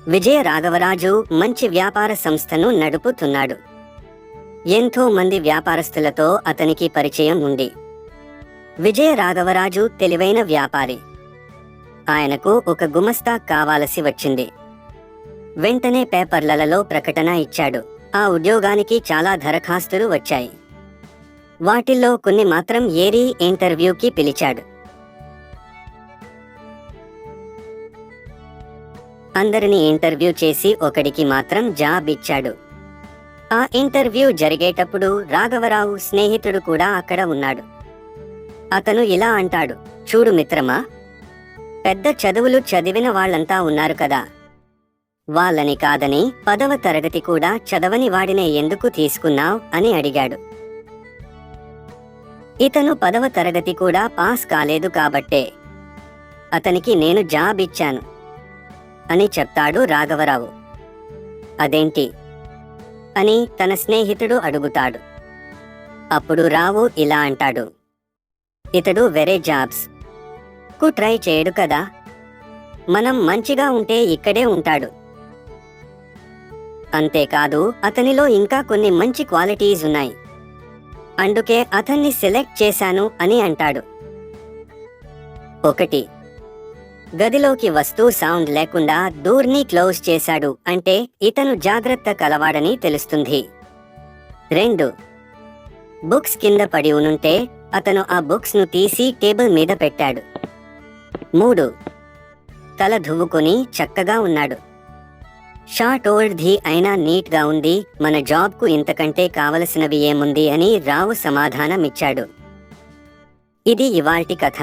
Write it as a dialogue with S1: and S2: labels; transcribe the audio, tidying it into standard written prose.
S1: విజయ రాఘవరాజు మంచి వ్యాపార సంస్థను నడుపుతున్నాడు. ఎంతో మంది వ్యాపారస్తులతో అతనికి పరిచయం ఉంది. విజయ రాఘవరాజు తెలివైన వ్యాపారి. ఆయనకు ఒక గుమస్తా కావాల్సి వచ్చింది. వెంటనే పేపర్లలో ప్రకటన ఇచ్చాడు. ఆ ఉద్యోగానికి చాలా దరఖాస్తులు వచ్చాయి. వాటిల్లో కొన్ని మాత్రం ఏరి ఇంటర్వ్యూకి పిలిచాడు. అందరినీ ఇంటర్వ్యూ చేసి ఒకడికి మాత్రం జాబ్ ఇచ్చాడు. ఆ ఇంటర్వ్యూ జరిగేటప్పుడు రాఘవరావు స్నేహితుడు కూడా అక్కడ ఉన్నాడు. అతను ఇలా అంటాడు, చూడు మిత్రమా, పెద్ద చదువులు చదివిన వాళ్ళంతా ఉన్నారు కదా, వాళ్ళని కాదని 10వ తరగతి కూడా చదవని వాడినే ఎందుకు తీసుకున్నావ్ అని అడిగాడు. ఇతను 10వ తరగతి కూడా పాస్ కాలేదు కాబట్టే అతనికి నేను జాబ్ ఇచ్చాను అని చెప్తాడు రాఘవరావు. అదేంటి అని తన స్నేహితుడు అడుగుతాడు. అప్పుడు రావు ఇలా అంటాడు, ఇతడు వేరే జాబ్స్ కు ట్రై చేయడు కదా, మనం మంచిగా ఉంటే ఇక్కడే ఉంటాడు. అంతేకాదు అతనిలో ఇంకా కొన్ని మంచి క్వాలిటీస్ ఉన్నాయి, అందుకే అతన్ని సెలెక్ట్ చేశాను అని అంటాడు. 1. గదిలోకి వస్తూ సౌండ్ లేకుండా డోర్ని క్లోజ్ చేశాడు అంటే ఇతను జాగ్రత్త కలవాడని తెలుస్తుంది. 2. బుక్స్ కింద పడి ఉనుంటే అతను ఆ బుక్స్ ను తీసి టేబుల్ మీద పెట్టాడు. 3. తల దువ్వుకొని చక్కగా ఉన్నాడు. షార్ట్ ఓల్డ్ది అయినా నీట్ గా ఉంది, మన జాబ్ కు ఇంతకంటే కావలసినవి ఏముంది అని రావు సమాధానమిచ్చాడు. ఇది ఇవాల్టి కథ.